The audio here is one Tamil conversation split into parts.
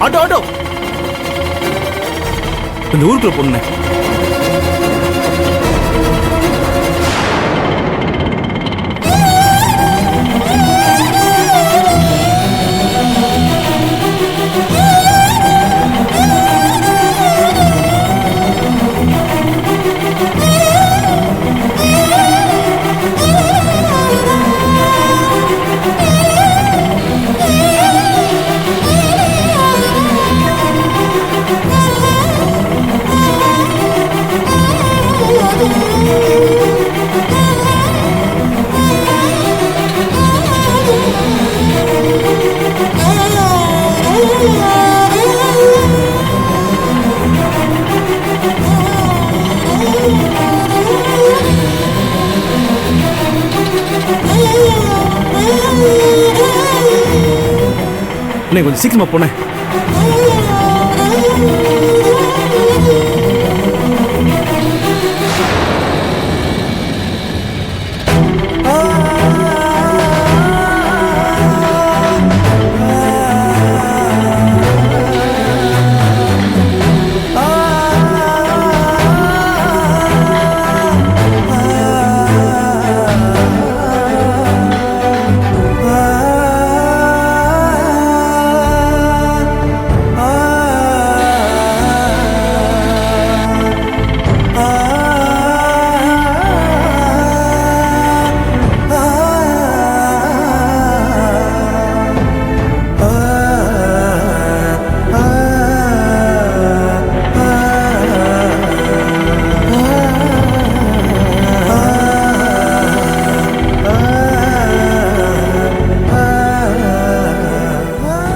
ஆட்டோ ஆட்டோ இந்த ஊருக்குள்ள பொண்ணு. கொஞ்சம் சீக்கிரமா போனேன்.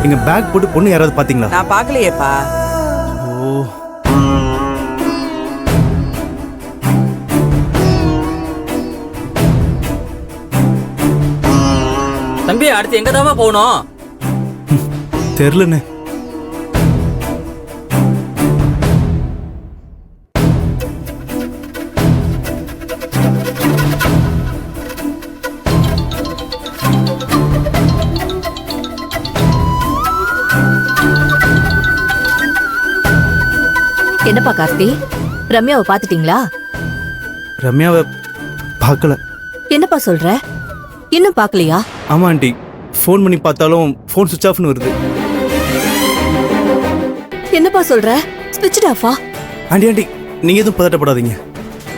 இங்க பேக் போட்டு பொண்ணு யாராவது பாத்தீங்களா? நான் பார்க்கலையேப்பா. ஓ, தம்பி அடுத்து எங்க தான் போகணும்? தெரியலண்ணே. என்னப்பா கார்த்தி, ரம்யாவை பாத்துட்டீங்களா? ரம்யாவை பார்க்கல. என்னப்பா சொல்ற, இன்னும் பாக்கலையா? ஆமா ஆண்டி, ஃபோன் பண்ணி பார்த்தாலும் ஃபோன் சுவிட்ச் ஆஃப்னு வருது. என்னப்பா சொல்ற, ஸ்விட்ச் ஆஃபா? ஆண்டி ஆண்டி நீங்க எதுவும் பதட்டப்படாதீங்க,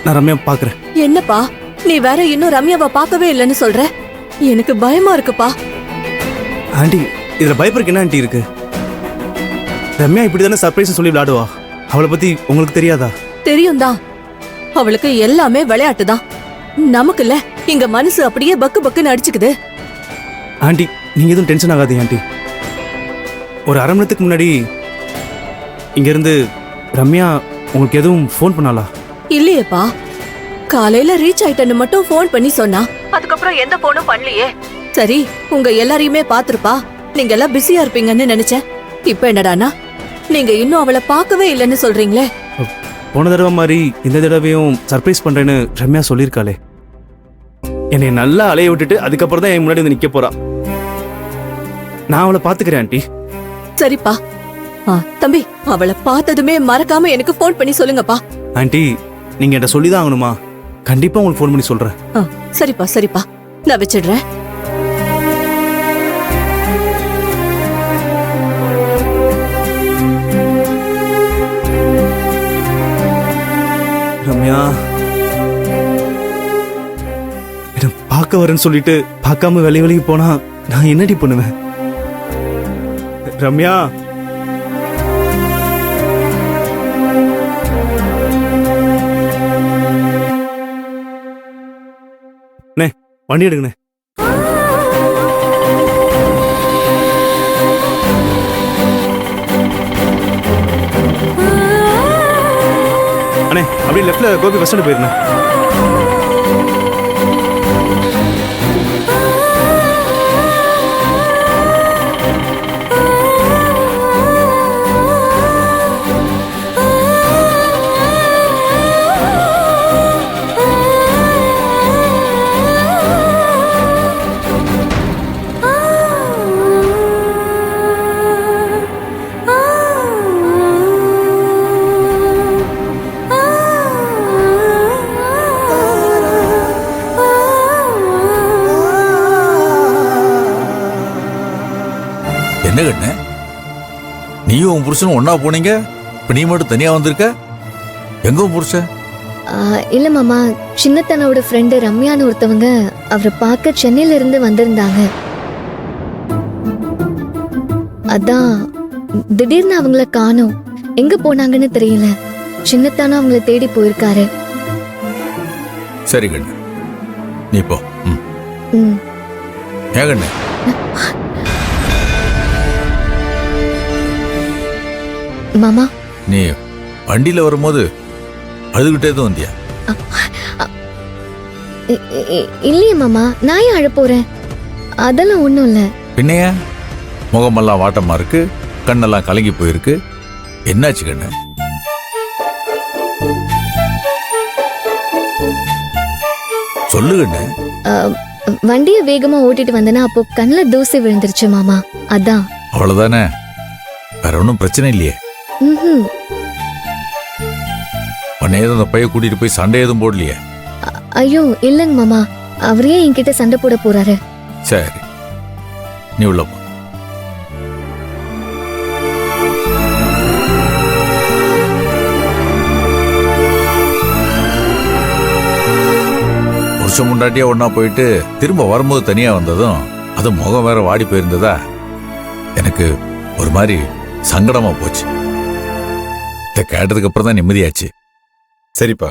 நான் ரம்யா பார்க்கறேன். என்னப்பா நீ வேற இன்னும் ரம்யாவை பார்க்கவே இல்லைன்னு சொல்ற? எனக்கு பயமா இருக்குப்பா. ஆண்டி இதுல பயப்படுறதுக்கு என்ன ஆண்டி இருக்கு? ரம்யா இப்படிதானே சர்ப்ரைஸ் சொல்லி விளையாடுவா. அவளை பத்தி உங்களுக்கு தெரியாதா? தெரியும் தான், அவளுக்கு எல்லாமே விளையாட்டு தான். நமக்குல்ல இங்க மனசு அப்படியே பக்கு பக்குன்னு அடிச்சுக்குது. ஆண்டி நீங்க எதுவும் டென்ஷன் ஆகாதீங்க ஆண்டி. ஒரு அரை மணி நேரத்துக்கு முன்னாடி இங்க இருந்து ரம்யா உங்களுக்கு எதுவும் ஃபோன் பண்ணாளா? இல்லையேப்பா, காலையில ரீச் ஆயிட்டன்னு மட்டும் ஃபோன் பண்ணி சொன்னா. அதுக்கப்புறம் எந்த போனும் பண்ணலையே. சரி, உங்க எல்லாரையுமே பாத்துருப்பா, நீங்க எல்லாம் பிஸியா இருப்பீங்கன்னு நினைச்சேன். இப்ப என்னடானா நீங்க இன்னும் அவளை பார்க்கவே இல்லைன்னு சொல்றீங்களே. போன தடவை மாதிரி இந்த தடவையும் சர்ப்ரைஸ் பண்றேன்னு ரம்யா சொல்லியிருக்காளே. என்னை நல்லா அலைய விட்டுட்டு அதுக்கப்புறம் தான் என் முன்னாடி வந்து நிக்க போறா. நான் அவளை பாத்துக்கிறேன் ஆண்டி. சரிப்பா. தம்பி, அவளை பார்த்ததுமே மறக்காம எனக்கு ஃபோன் பண்ணி சொல்லுங்கப்பா. ஆண்டி நீங்க என்கிட்ட சொல்லிதான் ஆகணுமா? கண்டிப்பா உங்களுக்கு ஃபோன் பண்ணி சொல்றேன். சரிப்பா சரிப்பா, நான் வச்சிடுறேன். ரம்யா என்ன பார்க்க வரேன்னு சொல்லிட்டு பார்க்காம வெளிக்கு போனா நான் என்னடி பண்ணுவேன்? ரம்யா வண்டி எடுங்கண்ணே. அண்ணே அப்படியே லெஃப்ட்ல கோபி பஸ் ஸ்டாண்ட் போயிருந்தேன். என்ன கண்ணு, நீயும் உன் புருஷனும் ஒன்னா போனீங்க, இப்ப நீ மட்டும் தனியா வந்திருக்க? எங்க உன் புருஷன்? இல்ல மாமா, சின்னத்தனோட ஃப்ரெண்டு ரம்யான்னு ஒருத்தவங்க அவரை பார்க்க சென்னையில இருந்து வந்திருந்தாங்க. அதான் திடீர்னு அவங்கள காணோம். எங்க போனாங்கன்னு தெரியல. சின்னத்தானா அவங்கள தேடி போயிருக்காரு. சரி கண்ணு, நீ போ. ம். ஏன் கண்ணு? மாமா, நீ வண்டியில வரும்போது அழுதுகிட்டே தான் வந்தியா? இல்லையே மாமா, நான் ஏன் அழ போறேன்? அதெல்லாம் ஒண்ணும் இல்ல. பின்னைய முகமெல்லாம் வாட்டமா இருக்கு, கண்ணெல்லாம் கலங்கி போயிருக்கு. என்னாச்சு கண்ணு? சொல்லு கண்ணு. வண்டிய வேகமா ஓட்டிட்டு வந்தேன்னா அப்போ கண்ணுல தூசி விழுந்துருச்சு மாமா, அதான். அவ்வளவுதானே, வேற ஒன்றும் பிரச்சனை இல்லையே? ம்ஹும். உன்னை ஏதும் அந்த பைய கூட்டிட்டு போய் சண்டை எதுவும் போடலையே? ஐயோ இல்லங்க மாமா, அவரே என்கிட்ட சண்டை போட போறாரு. சரி, நீ உள்ள போ. புருஷன் முண்டாட்டியா ஒன்னா போயிட்டு திரும்ப வரும்போது தனியா வந்ததும் அது முகம் வேற வாடி போயிருந்ததா, எனக்கு ஒரு மாதிரி சங்கடமா போச்சு. இதை கேட்டதுக்கு அப்புறம் தான் நிம்மதியாச்சு. சரிப்பா,